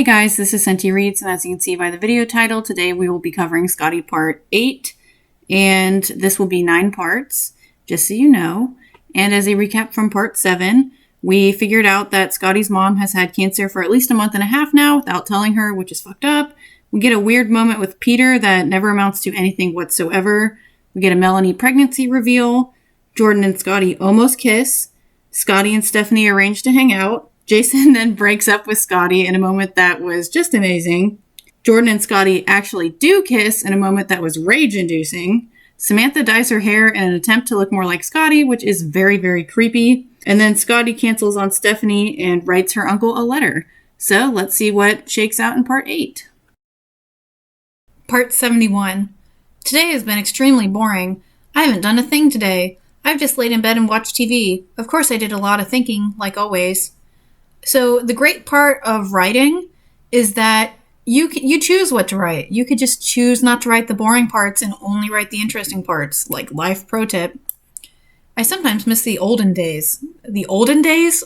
guys, this is Senti Reads, and as you can see by the video title, today we will be covering Scottie Part 8, and this will be 9 parts, just so you know. And as a recap from Part 7, we figured out that Scottie's mom has had cancer for at least a month and a half now without telling her, which is fucked up. We get a weird moment with Peter that never amounts to anything whatsoever. We get a Melanie pregnancy reveal. Jordan and Scottie almost kiss. Scottie and Stephanie arrange to hang out. Jason then breaks up with Scottie in a moment that was just amazing. Jordan and Scottie actually do kiss in a moment that was rage-inducing. Samantha dyes her hair in an attempt to look more like Scottie, which is very, very creepy. And then Scottie cancels on Stephanie and writes her uncle a letter. So let's see what shakes out in Part 8. Part 71. Today has been extremely boring. I haven't done a thing today. I've just laid in bed and watched TV. Of course I did a lot of thinking, like always. So the great part of writing is that you choose what to write. You could just choose not to write the boring parts and only write the interesting parts, like life pro tip. I sometimes miss the olden days. The olden days?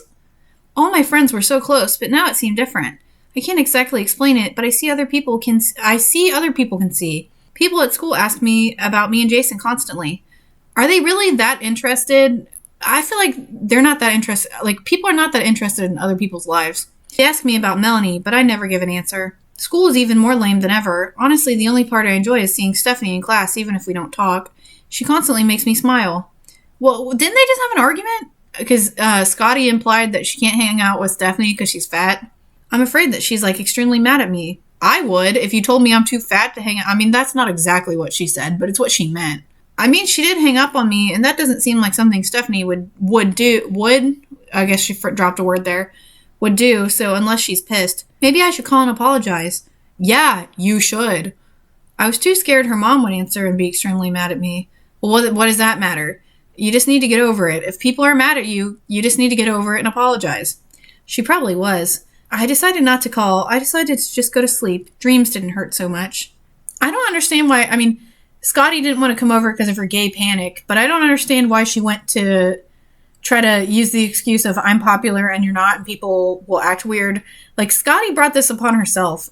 All my friends were so close, but now it seemed different. I can't exactly explain it, but I see other people can see. People at school ask me about me and Jason constantly. Are they really that interested? I feel like they're not that interested. Like, people are not that interested in other people's lives. They ask me about Melanie, but I never give an answer. School is even more lame than ever. Honestly, the only part I enjoy is seeing Stephanie in class, even if we don't talk. She constantly makes me smile. Well, didn't they just have an argument? Because Scottie implied that she can't hang out with Stephanie because she's fat. I'm afraid that she's, like, extremely mad at me. I would if you told me I'm too fat to hang out. I mean, that's not exactly what she said, but it's what she meant. I mean, she did hang up on me, and that doesn't seem like something Stephanie would do. I guess she dropped a word there. Would do, so unless she's pissed. Maybe I should call and apologize. Yeah, you should. I was too scared her mom would answer and be extremely mad at me. Well, what does that matter? You just need to get over it. If people are mad at you, you just need to get over it and apologize. She probably was. I decided not to call. I decided to just go to sleep. Dreams didn't hurt so much. I don't understand why, Scottie didn't want to come over because of her gay panic, but I don't understand why she went to try to use the excuse of I'm popular and you're not and people will act weird. Like, Scottie brought this upon herself.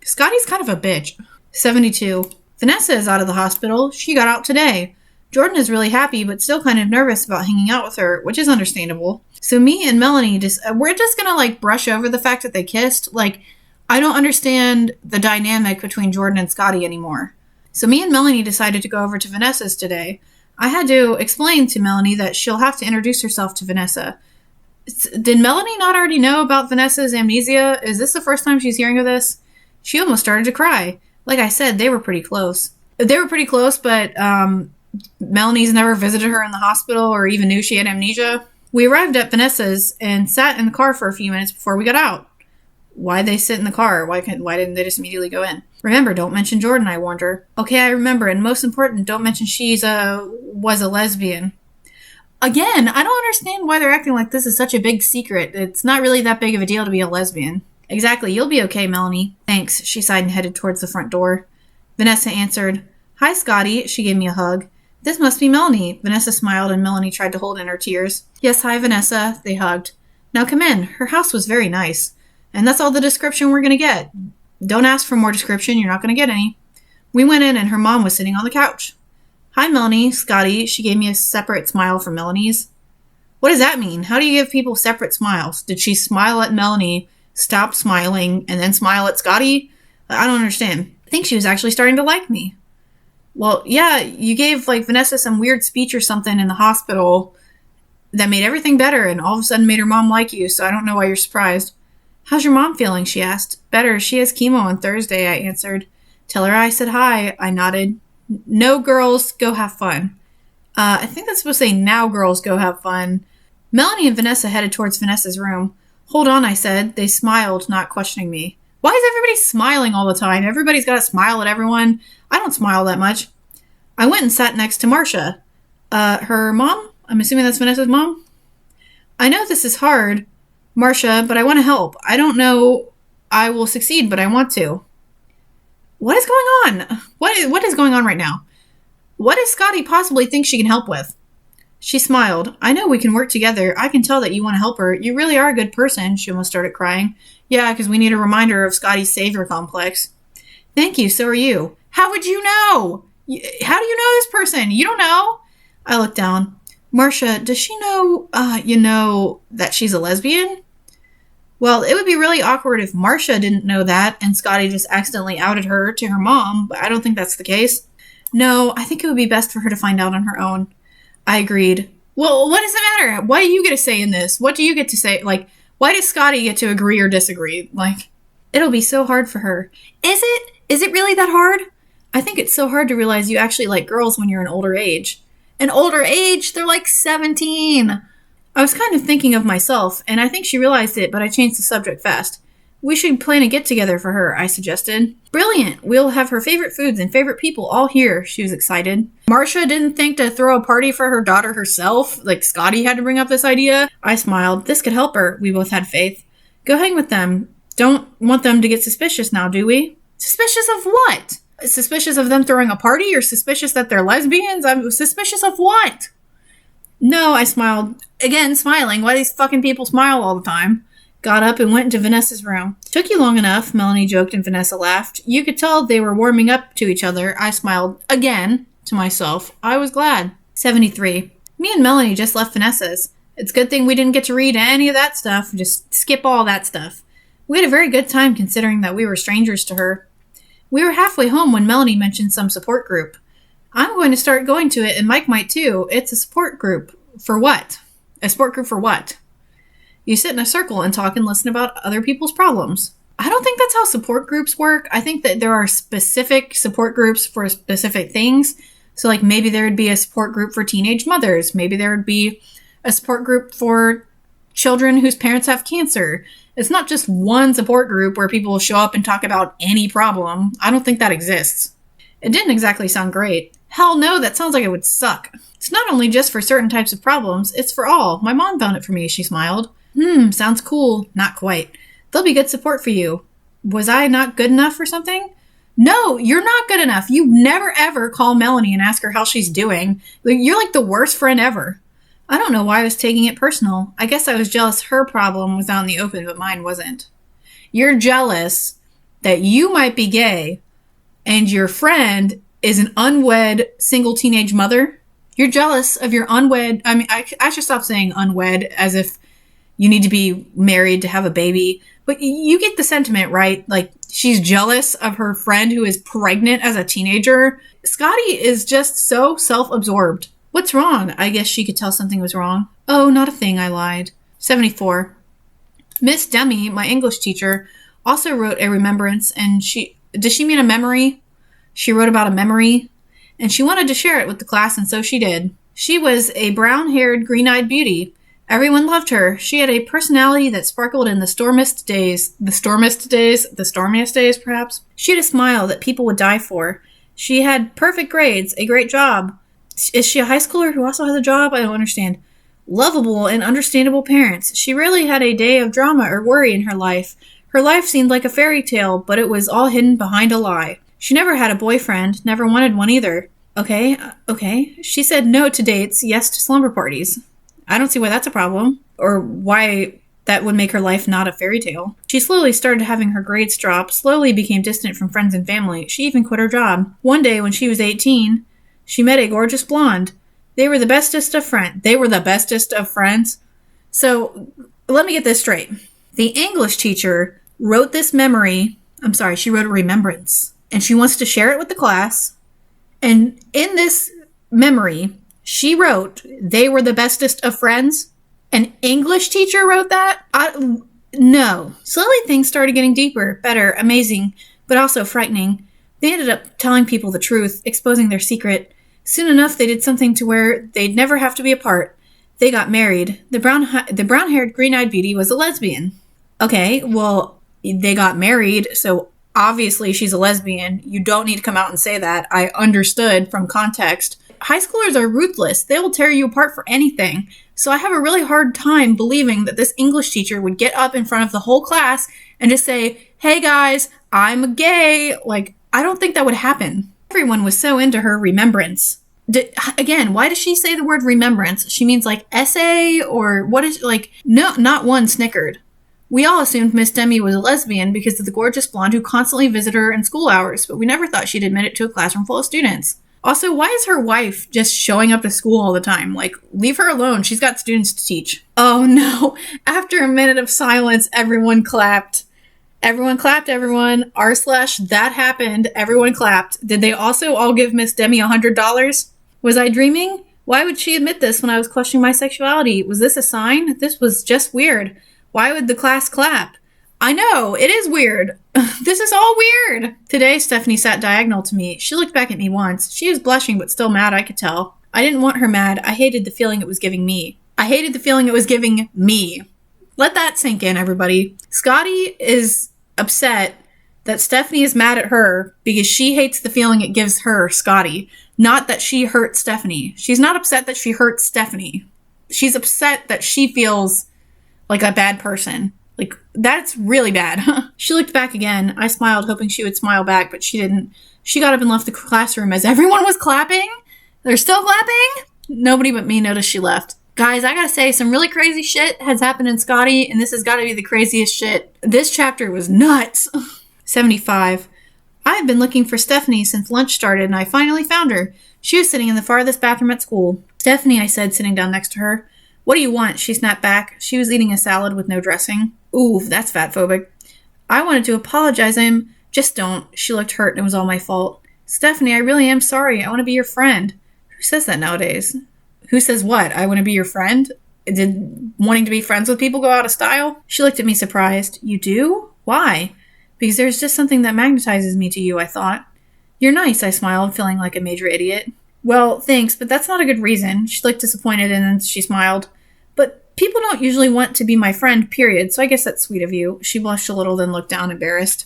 Scottie's kind of a bitch. 72. Vanessa is out of the hospital. She got out today. Jordan is really happy, but still kind of nervous about hanging out with her, which is understandable. So me and Melanie we're just gonna brush over the fact that they kissed. I don't understand the dynamic between Jordan and Scottie anymore. So me and Melanie decided to go over to Vanessa's today. I had to explain to Melanie that she'll have to introduce herself to Vanessa. Did Melanie not already know about Vanessa's amnesia? Is this the first time she's hearing of this? She almost started to cry. Like I said, they were pretty close. But Melanie's never visited her in the hospital or even knew she had amnesia. We arrived at Vanessa's and sat in the car for a few minutes before we got out. Why'd they sit in the car? Why didn't they just immediately go in? Remember, don't mention Jordan, I warned her. Okay, I remember, and most important, don't mention was a lesbian. Again, I don't understand why they're acting like this is such a big secret. It's not really that big of a deal to be a lesbian. Exactly, you'll be okay, Melanie. Thanks, she sighed and headed towards the front door. Vanessa answered, Hi, Scottie. She gave me a hug. This must be Melanie. Vanessa smiled and Melanie tried to hold in her tears. Yes, hi, Vanessa. They hugged. Now come in. Her house was very nice. And that's all the description we're going to get. Don't ask for more description. You're not going to get any. We went in and her mom was sitting on the couch. Hi, Melanie. Scottie. She gave me a separate smile from Melanie's. What does that mean? How do you give people separate smiles? Did she smile at Melanie, stop smiling, and then smile at Scottie? I don't understand. I think she was actually starting to like me. Well, yeah, you gave Vanessa some weird speech or something in the hospital that made everything better and all of a sudden made her mom like you, so I don't know why you're surprised. How's your mom feeling? She asked. Better. She has chemo on Thursday, I answered. Tell her I said hi. I nodded. No, girls, go have fun. I think that's supposed to say now, girls, go have fun. Melanie and Vanessa headed towards Vanessa's room. Hold on, I said. They smiled, not questioning me. Why is everybody smiling all the time? Everybody's got to smile at everyone. I don't smile that much. I went and sat next to Marcia. Her mom? I'm assuming that's Vanessa's mom? I know this is hard, Marcia, but I want to help. I don't know I will succeed, but I want to. What is going on? What is going on right now? What does Scottie possibly think she can help with? She smiled. I know we can work together. I can tell that you want to help her. You really are a good person. She almost started crying. Yeah, because we need a reminder of Scottie's savior complex. Thank you, so are you. How would you know? How do you know this person? You don't know. I looked down. Marcia, does she know, that she's a lesbian? Well, it would be really awkward if Marcia didn't know that and Scottie just accidentally outed her to her mom, but I don't think that's the case. No, I think it would be best for her to find out on her own. I agreed. Well, what does it matter? What do you get to say in this? What do you get to say? Like, why does Scottie get to agree or disagree? Like, it'll be so hard for her. Is it? Is it really that hard? I think it's so hard to realize you actually like girls when you're an older age. An older age? They're like 17. I was kind of thinking of myself, and I think she realized it, but I changed the subject fast. We should plan a get-together for her, I suggested. Brilliant! We'll have her favorite foods and favorite people all here, she was excited. Marcia didn't think to throw a party for her daughter herself, like Scottie had to bring up this idea. I smiled. This could help her. We both had faith. Go hang with them. Don't want them to get suspicious now, do we? Suspicious of what? Suspicious of them throwing a party, or suspicious that they're lesbians? I'm suspicious of what? No, I smiled. Again, smiling. Why do these fucking people smile all the time? Got up and went into Vanessa's room. Took you long enough, Melanie joked and Vanessa laughed. You could tell they were warming up to each other. I smiled again to myself. I was glad. 73. Me and Melanie just left Vanessa's. It's a good thing we didn't get to read any of that stuff. Just skip all that stuff. We had a very good time considering that we were strangers to her. We were halfway home when Melanie mentioned some support group. I'm going to start going to it, and Mike might too. It's a support group. For what? A support group for what? You sit in a circle and talk and listen about other people's problems. I don't think that's how support groups work. I think that there are specific support groups for specific things. So like maybe there would be a support group for teenage mothers. Maybe there would be a support group for children whose parents have cancer. It's not just one support group where people will show up and talk about any problem. I don't think that exists. It didn't exactly sound great. Hell no, that sounds like it would suck. It's not only just for certain types of problems, it's for all. My mom found it for me, she smiled. Sounds cool. Not quite. There'll be good support for you. Was I not good enough for something? No, you're not good enough. You never ever call Melanie and ask her how she's doing. You're like the worst friend ever. I don't know why I was taking it personal. I guess I was jealous her problem was out in the open, but mine wasn't. You're jealous that you might be gay and your friend is an unwed single teenage mother. You're jealous of your unwed. I mean, I should stop saying unwed as if you need to be married to have a baby. But you get the sentiment, right? Like, she's jealous of her friend who is pregnant as a teenager. Scottie is just so self-absorbed. What's wrong? I guess she could tell something was wrong. Oh, not a thing, I lied. 74. Miss Demi, my English teacher, also wrote a remembrance, and does she mean a memory? She wrote about a memory, and she wanted to share it with the class, and so she did. She was a brown-haired, green-eyed beauty. Everyone loved her. She had a personality that sparkled in the stormiest days, perhaps. She had a smile that people would die for. She had perfect grades, a great job. Is she a high schooler who also has a job? I don't understand. Lovable and understandable parents. She rarely had a day of drama or worry in her life. Her life seemed like a fairy tale, but it was all hidden behind a lie. She never had a boyfriend, never wanted one either. Okay. She said no to dates, yes to slumber parties. I don't see why that's a problem, or why that would make her life not a fairy tale. She slowly started having her grades drop, slowly became distant from friends and family. She even quit her job. One day, when she was 18, she met a gorgeous blonde. They were the bestest of friends. So, let me get this straight. The English teacher wrote this memory. She wrote a remembrance. And she wants to share it with the class. And in this memory, she wrote, they were the bestest of friends. An English teacher wrote that? No. Slowly things started getting deeper, better, amazing, but also frightening. They ended up telling people the truth, exposing their secret. Soon enough, they did something to where they'd never have to be apart. They got married. The brown-haired, green-eyed beauty was a lesbian. Okay, well, they got married, so obviously she's a lesbian. You don't need to come out and say that. I understood from context. High schoolers are ruthless. They will tear you apart for anything. So I have a really hard time believing that this English teacher would get up in front of the whole class and just say, hey guys, I'm gay. Like, I don't think that would happen. Everyone was so into her remembrance. Again, why does she say the word remembrance? She means like essay, or what is, like, no, not one snickered. We all assumed Miss Demi was a lesbian because of the gorgeous blonde who constantly visited her in school hours, but we never thought she'd admit it to a classroom full of students. Also, why is her wife just showing up to school all the time? Like, leave her alone. She's got students to teach. Oh no. After a minute of silence, everyone clapped. Everyone clapped, everyone. r/that happened. Everyone clapped. Did they also all give Miss Demi $100? Was I dreaming? Why would she admit this when I was questioning my sexuality? Was this a sign? This was just weird. Why would the class clap? I know, it is weird. This is all weird. Today, Stephanie sat diagonal to me. She looked back at me once. She was blushing, but still mad, I could tell. I didn't want her mad. I hated the feeling it was giving me. I hated the feeling it was giving me. Let that sink in, everybody. Scottie is upset that Stephanie is mad at her because she hates the feeling it gives her, Scottie. Not that she hurt Stephanie. She's not upset that she hurt Stephanie. She's upset that she feels like a bad person. Like, that's really bad. She looked back again. I smiled, hoping she would smile back, but she didn't. She got up and left the classroom as everyone was clapping. They're still clapping? Nobody but me noticed she left. Guys, I gotta say, some really crazy shit has happened in Scottie, and this has gotta be the craziest shit. This chapter was nuts. 75. I've been looking for Stephanie since lunch started, and I finally found her. She was sitting in the farthest bathroom at school. Stephanie, I said, sitting down next to her. What do you want? She snapped back. She was eating a salad with no dressing. Ooh, that's fatphobic. I wanted to apologize. Just don't. She looked hurt and it was all my fault. Stephanie, I really am sorry. I want to be your friend. Who says that nowadays? Who says what? I want to be your friend? Did wanting to be friends with people go out of style? She looked at me surprised. You do? Why? Because there's just something that magnetizes me to you, I thought. You're nice, I smiled, feeling like a major idiot. Well, thanks, but that's not a good reason. She looked disappointed and then she smiled. But people don't usually want to be my friend, period, so I guess that's sweet of you. She blushed a little, then looked down, embarrassed.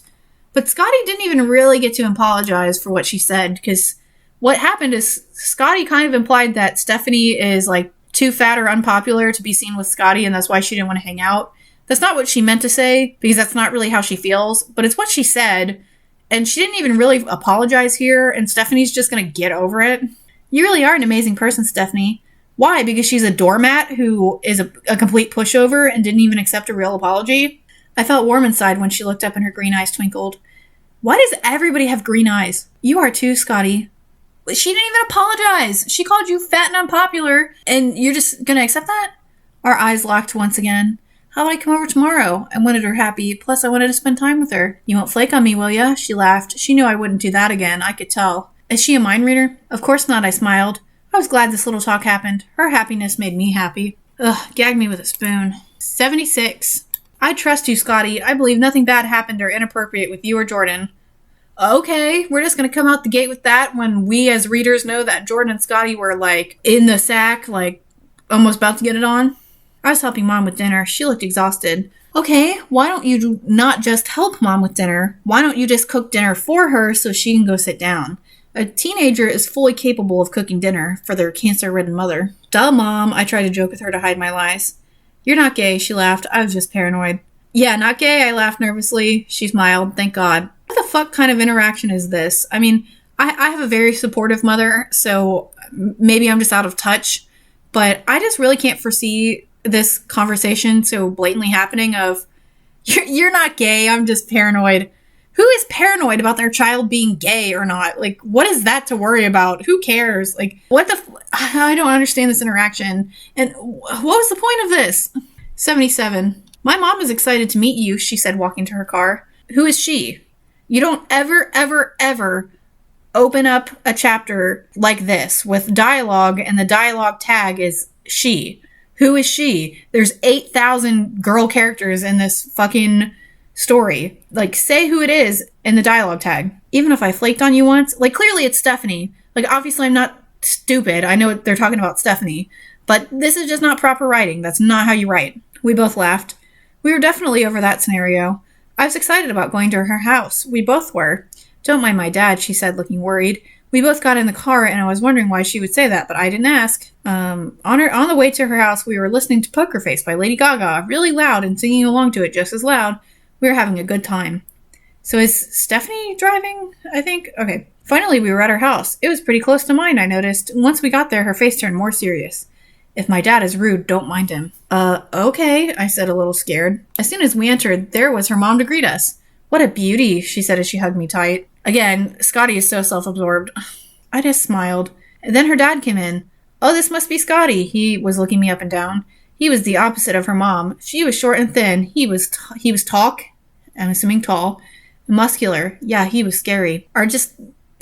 But Scottie didn't even really get to apologize for what she said, because what happened is Scottie kind of implied that Stephanie is, like, too fat or unpopular to be seen with Scottie, and that's why she didn't want to hang out. That's not what she meant to say, because that's not really how she feels, but it's what she said, and she didn't even really apologize here, and Stephanie's just going to get over it. You really are an amazing person, Stephanie. Why? Because she's a doormat who is a complete pushover and didn't even accept a real apology? I felt warm inside when she looked up and her green eyes twinkled. Why does everybody have green eyes? You are too, Scottie. She didn't even apologize. She called you fat and unpopular, and you're just gonna accept that? Our eyes locked once again. How would I come over tomorrow? I wanted her happy, plus I wanted to spend time with her. You won't flake on me, will ya? She laughed. She knew I wouldn't do that again, I could tell. Is she a mind reader? Of course not, I smiled. I was glad this little talk happened. Her happiness made me happy. Ugh, gag me with a spoon. 76. I trust you, Scottie. I believe nothing bad happened or inappropriate with you or Jordan. Okay, we're just gonna come out the gate with that when we as readers know that Jordan and Scottie were, like, in the sack, like, almost about to get it on. I was helping Mom with dinner. She looked exhausted. Okay, why don't you not just help Mom with dinner? Why don't you just cook dinner for her so she can go sit down? A teenager is fully capable of cooking dinner for their cancer-ridden mother. Duh, Mom, I tried to joke with her to hide my lies. You're not gay, she laughed. I was just paranoid. Yeah, not gay, I laughed nervously. She smiled, thank God. What the fuck kind of interaction is this? I mean, I have a very supportive mother, so maybe I'm just out of touch, but I just really can't foresee this conversation so blatantly happening of, you're not gay, I'm just paranoid. Who is paranoid about their child being gay or not? Like, what is that to worry about? Who cares? Like, I don't understand this interaction. And what was the point of this? 77. My mom is excited to meet you, she said, walking to her car. Who is she? You don't ever, ever, ever open up a chapter like this with dialogue, and the dialogue tag is she. Who is she? There's 8,000 girl characters in this fucking story. Like, say who it is in the dialogue tag. Even if I flaked on you once, like, clearly it's Stephanie. Like, obviously I'm not stupid. I know they're talking about Stephanie, but this is just not proper writing. That's not how you write. We both laughed. We were definitely over that scenario. I was excited about going to her house. We both were. Don't mind my dad, she said, looking worried. We both got in the car, and I was wondering why she would say that, but I didn't ask. On the way to her house, we were listening to Poker Face by Lady Gaga, really loud, and singing along to it just as loud. We were having a good time. So is Stephanie driving, I think? Okay. Finally, we were at her house. It was pretty close to mine, I noticed. Once we got there, her face turned more serious. If my dad is rude, don't mind him. Okay, I said, a little scared. As soon as we entered, there was her mom to greet us. What a beauty, she said as she hugged me tight. Again, Scottie is so self-absorbed. I just smiled. And then her dad came in. Oh, this must be Scottie. He was looking me up and down. He was the opposite of her mom. She was short and thin. He was tall. I'm assuming tall. Muscular. Yeah, he was scary. Are just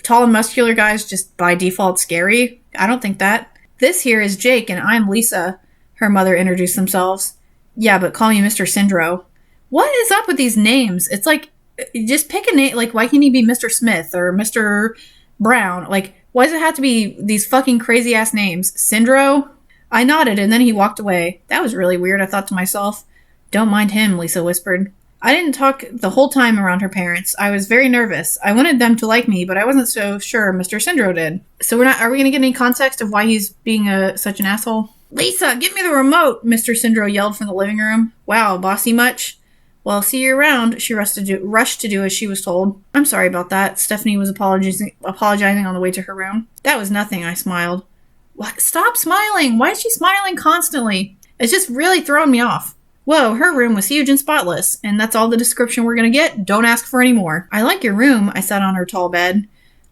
tall and muscular guys just by default scary? I don't think that. This here is Jake and I'm Lisa. Her mother introduced themselves. Yeah, but call me Mr. Syndro. What is up with these names? It's like, just pick a name. Like, why can't he be Mr. Smith or Mr. Brown? Like, why does it have to be these fucking crazy ass names? Syndro? I nodded and then he walked away. That was really weird, I thought to myself. Don't mind him, Lisa whispered. I didn't talk the whole time around her parents. I was very nervous. I wanted them to like me, but I wasn't so sure Mr. Syndro did. So are we going to get any context of why he's being such an asshole? Lisa, give me the remote, Mr. Syndro yelled from the living room. Wow, bossy much? Well, see you around, she rushed to do as she was told. I'm sorry about that. Stephanie was apologizing on the way to her room. That was nothing, I smiled. What? Stop smiling! Why is she smiling constantly? It's just really throwing me off. Whoa, her room was huge and spotless, and that's all the description we're gonna get. Don't ask for any more. I like your room, I sat on her tall bed.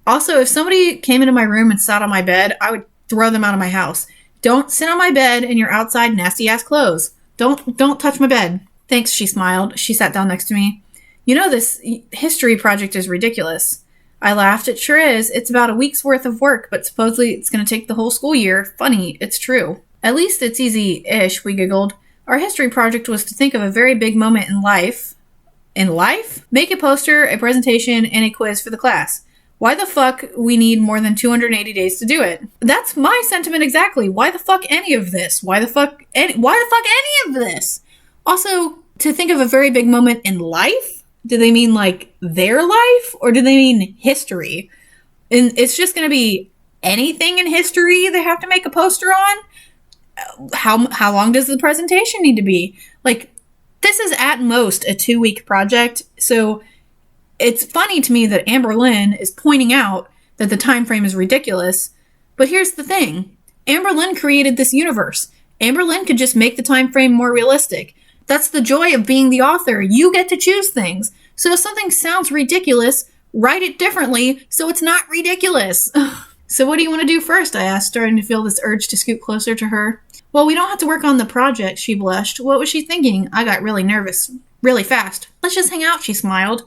Also, if somebody came into my room and sat on my bed, I would throw them out of my house. Don't sit on my bed in your outside nasty-ass clothes. Don't touch my bed. Thanks, she smiled. She sat down next to me. You know, this history project is ridiculous. I laughed. It sure is. It's about a week's worth of work, but supposedly it's going to take the whole school year. Funny, it's true. At least it's easy-ish, we giggled. Our history project was to think of a very big moment in life. In life? Make a poster, a presentation, and a quiz for the class. Why the fuck we need more than 280 days to do it? That's my sentiment exactly. Why the fuck any of this? Why the fuck any of this? Also, to think of a very big moment in life? Do they mean like their life? Or do they mean history? And it's just going to be anything in history they have to make a poster on? How long does the presentation need to be? Like, this is at most a 2-week project. So it's funny to me that Amber Lynn is pointing out that the time frame is ridiculous. But here's the thing. Amber Lynn created this universe. Amber Lynn could just make the time frame more realistic. That's the joy of being the author. You get to choose things. So if something sounds ridiculous, write it differently so it's not ridiculous. So what do you want to do first? I asked, starting to feel this urge to scoot closer to her. Well, we don't have to work on the project, she blushed. What was she thinking? I got really nervous, really fast. Let's just hang out, she smiled.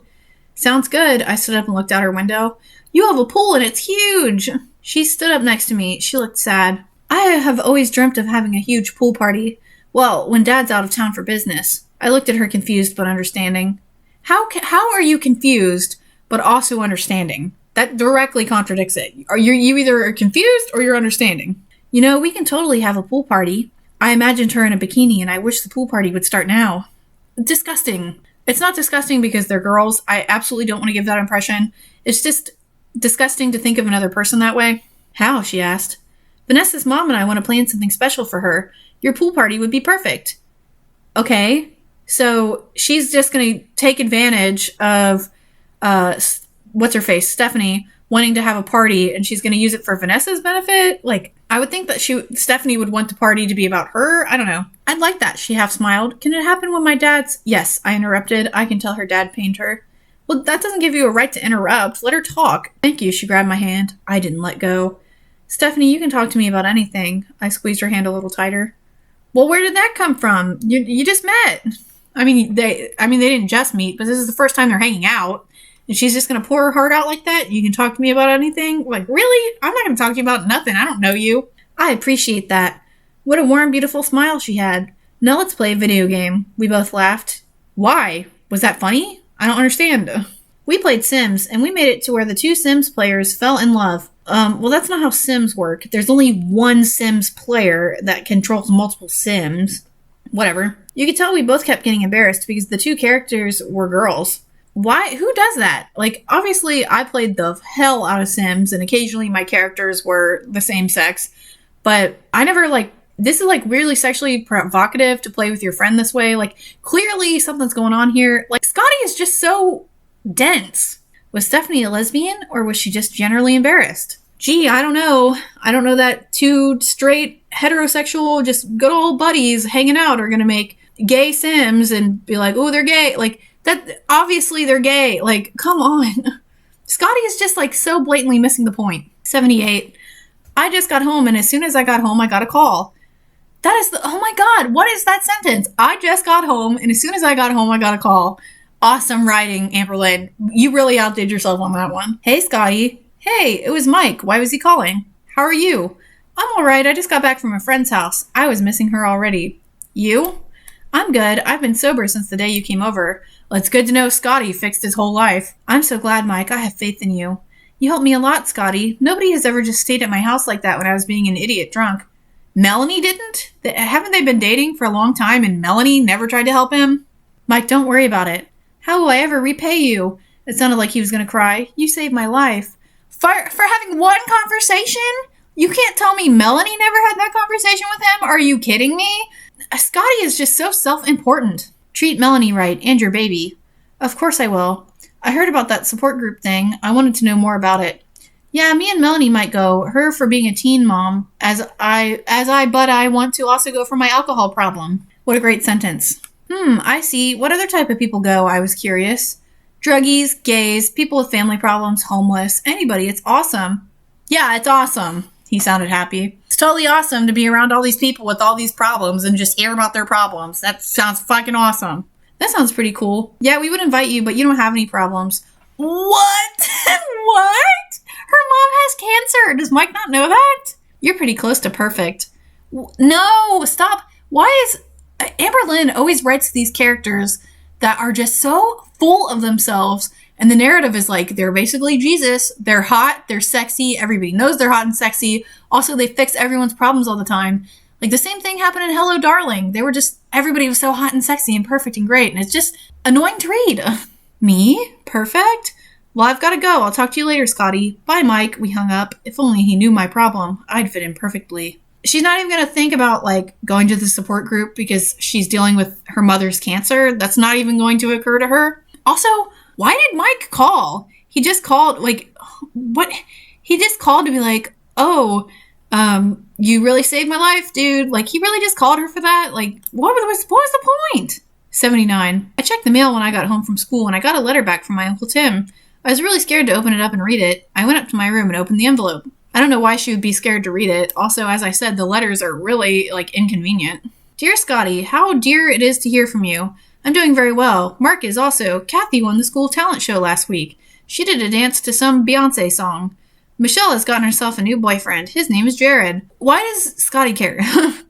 Sounds good. I stood up and looked out her window. You have a pool and it's huge. She stood up next to me. She looked sad. I have always dreamt of having a huge pool party. Well, when Dad's out of town for business. I looked at her confused but understanding. How are you confused but also understanding? That directly contradicts it. You either confused or you're understanding. You know, we can totally have a pool party. I imagined her in a bikini and I wish the pool party would start now. Disgusting. It's not disgusting because they're girls. I absolutely don't want to give that impression. It's just disgusting to think of another person that way. How? She asked. Vanessa's mom and I want to plan something special for her. Your pool party would be perfect. Okay. So she's just going to take advantage of, what's-her-face, Stephanie, wanting to have a party, and she's going to use it for Vanessa's benefit? Like, I would think that Stephanie would want the party to be about her. I don't know. I'd like that, she half smiled. Can it happen when my dad's... Yes, I interrupted. I can tell her dad pained her. Well, that doesn't give you a right to interrupt. Let her talk. Thank you, she grabbed my hand. I didn't let go. Stephanie, you can talk to me about anything. I squeezed her hand a little tighter. Well, where did that come from? You just met. I mean, they didn't just meet, but this is the first time they're hanging out. And she's just going to pour her heart out like that? You can talk to me about anything? Like, really? I'm not going to talk to you about nothing. I don't know you. I appreciate that. What a warm, beautiful smile she had. Now let's play a video game. We both laughed. Why? Was that funny? I don't understand. We played Sims, and we made it to where the two Sims players fell in love. Well, that's not how Sims work. There's only one Sims player that controls multiple Sims. Whatever. You could tell we both kept getting embarrassed because the two characters were girls. Why? Who does that? Like, obviously, I played the hell out of Sims, and occasionally my characters were the same sex. But I never, this is, weirdly sexually provocative to play with your friend this way. Like, clearly something's going on here. Like, Scottie is just so dense. Was Stephanie a lesbian, or was she just generally embarrassed? Gee, I don't know. I don't know that two straight, heterosexual, just good old buddies hanging out are going to make gay Sims and be like, oh, they're gay. Like, that, obviously they're gay. Like, come on. Scottie is just, like, so blatantly missing the point. 78. I just got home, and as soon as I got home, I got a call. That is oh my God, what is that sentence? I just got home, and as soon as I got home, I got a call. Awesome writing, Amberlynn. You really outdid yourself on that one. Hey, Scottie. Hey, it was Mike. Why was he calling? How are you? I'm all right. I just got back from a friend's house. I was missing her already. You? I'm good. I've been sober since the day you came over. Well, it's good to know Scottie fixed his whole life. I'm so glad, Mike. I have faith in you. You helped me a lot, Scottie. Nobody has ever just stayed at my house like that when I was being an idiot drunk. Melanie didn't? Haven't they been dating for a long time and Melanie never tried to help him? Mike, don't worry about it. How will I ever repay you? It sounded like he was going to cry. You saved my life. For having one conversation? You can't tell me Melanie never had that conversation with him? Are you kidding me? Scottie is just so self-important. Treat Melanie right and your baby. Of course I will. I heard about that support group thing. I wanted to know more about it. Yeah, me and Melanie might go. Her for being a teen mom, but I want to also go for my alcohol problem. What a great sentence. I see. What other type of people go? I was curious. Druggies, gays, people with family problems, homeless, anybody. It's awesome. Yeah, it's awesome. He sounded happy. It's totally awesome to be around all these people with all these problems and just hear about their problems. That sounds fucking awesome. That sounds pretty cool. Yeah, we would invite you, but you don't have any problems. What? What? Her mom has cancer. Does Mike not know that? You're pretty close to perfect. No, stop. Why is Amberlynn always writes these characters that are just so full of themselves, and the narrative is like, they're basically Jesus. They're hot, they're sexy, everybody knows they're hot and sexy. Also, they fix everyone's problems all the time. Like, the same thing happened in Hello, Darling. They were just, everybody was so hot and sexy and perfect and great, and it's just annoying to read. Me? Perfect? Well, I've got to go. I'll talk to you later, Scottie. Bye, Mike. We hung up. If only he knew my problem, I'd fit in perfectly. She's not even going to think about, like, going to the support group because she's dealing with her mother's cancer. That's not even going to occur to her. Also, why did Mike call? He just called, like, what? He just called to be like, oh, you really saved my life, dude. Like, he really just called her for that? Like, what was the point? 79. I checked the mail when I got home from school, and I got a letter back from my Uncle Tim. I was really scared to open it up and read it. I went up to my room and opened the envelope. I don't know why she would be scared to read it. Also, as I said, the letters are really, like, inconvenient. Dear Scottie, how dear it is to hear from you. I'm doing very well. Mark is also. Kathy won the school talent show last week. She did a dance to some Beyonce song. Michelle has gotten herself a new boyfriend. His name is Jared. Why does Scottie care?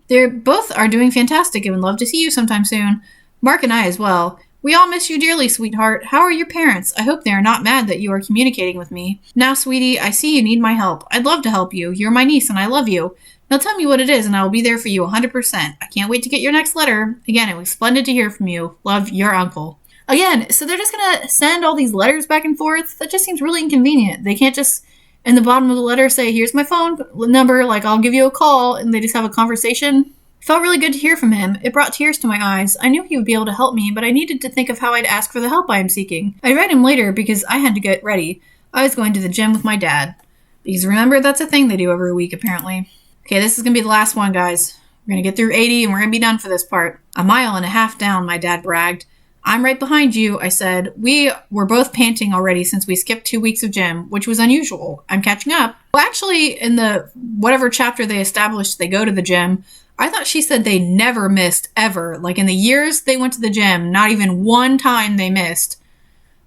They both are doing fantastic and would love to see you sometime soon. Mark and I as well. We all miss you dearly, sweetheart. How are your parents? I hope they are not mad that you are communicating with me. Now, sweetie, I see you need my help. I'd love to help you. You're my niece and I love you. Now tell me what it is and I will be there for you 100%. I can't wait to get your next letter. Again, it was splendid to hear from you. Love, your uncle. Again, so they're just going to send all these letters back and forth? That just seems really inconvenient. They can't just, in the bottom of the letter, say, here's my phone number, like, I'll give you a call, and they just have a conversation. It felt really good to hear from him. It brought tears to my eyes. I knew he would be able to help me, but I needed to think of how I'd ask for the help I am seeking. I read him later because I had to get ready. I was going to the gym with my dad. Because remember, that's a thing they do every week, apparently. Okay, this is going to be the last one, guys. We're going to get through 80 and we're going to be done for this part. 1.5 miles down, my dad bragged. I'm right behind you, I said. We were both panting already since we skipped 2 weeks of gym, which was unusual. I'm catching up. Well, actually, in the whatever chapter they established they go to the gym, I thought she said they never missed, ever. Like, in the years they went to the gym, not even one time they missed.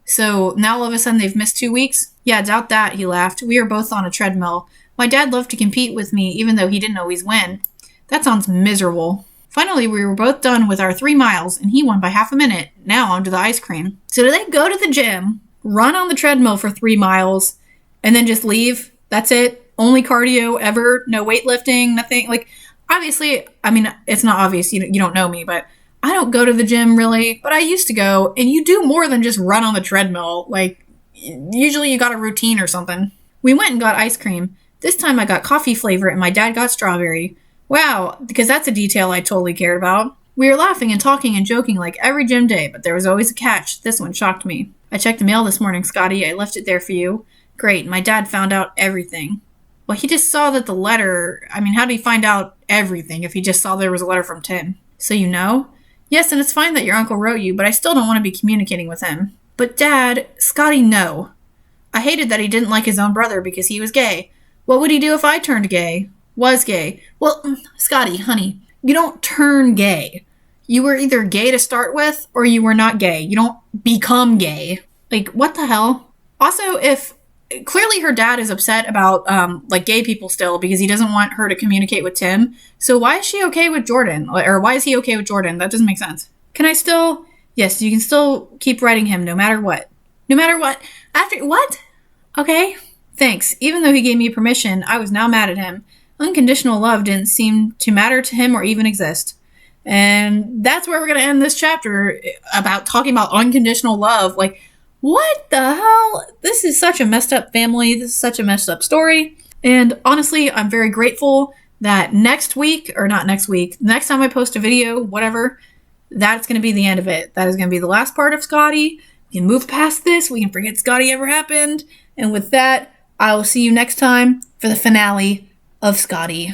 So now all of a sudden they've missed 2 weeks? Yeah, doubt that, he laughed. We are both on a treadmill. My dad loved to compete with me, even though he didn't always win. That sounds miserable. Finally, we were both done with our 3 miles, and he won by half a minute. Now on to the ice cream. So do they go to the gym, run on the treadmill for 3 miles, and then just leave? That's it? Only cardio ever? No weightlifting? Nothing? Like, obviously, I mean, it's not obvious. You don't know me, but I don't go to the gym really. But I used to go, and you do more than just run on the treadmill. Like, usually you got a routine or something. We went and got ice cream. This time I got coffee flavor, and my dad got strawberry. Wow, because that's a detail I totally cared about. We were laughing and talking and joking like every gym day, but there was always a catch. This one shocked me. I checked the mail this morning, Scottie. I left it there for you. Great, my dad found out everything. Well, he just saw that the letter... how did he find out everything if he just saw there was a letter from Tim? So you know? Yes, and it's fine that your uncle wrote you, but I still don't want to be communicating with him. But Dad, Scottie, no. I hated that he didn't like his own brother because he was gay. What would he do if I turned gay? Was gay? Well, Scottie, honey, you don't turn gay. You were either gay to start with, or you were not gay. You don't become gay. Like, what the hell? Also, if... Clearly her dad is upset about, gay people still because he doesn't want her to communicate with Tim. So why is she okay with Jordan? Or why is he okay with Jordan? That doesn't make sense. Can I still... Yes, you can still keep writing him no matter what. No matter what? After... What? Okay. Thanks. Even though he gave me permission, I was now mad at him. Unconditional love didn't seem to matter to him or even exist. And that's where we're going to end this chapter about talking about unconditional love. Like... What the hell? This is such a messed up family. This is such a messed up story. And honestly, I'm very grateful that next time I post a video, whatever, that's going to be the end of it. That is going to be the last part of Scottie. We can move past this. We can forget Scottie ever happened. And with that, I will see you next time for the finale of Scottie.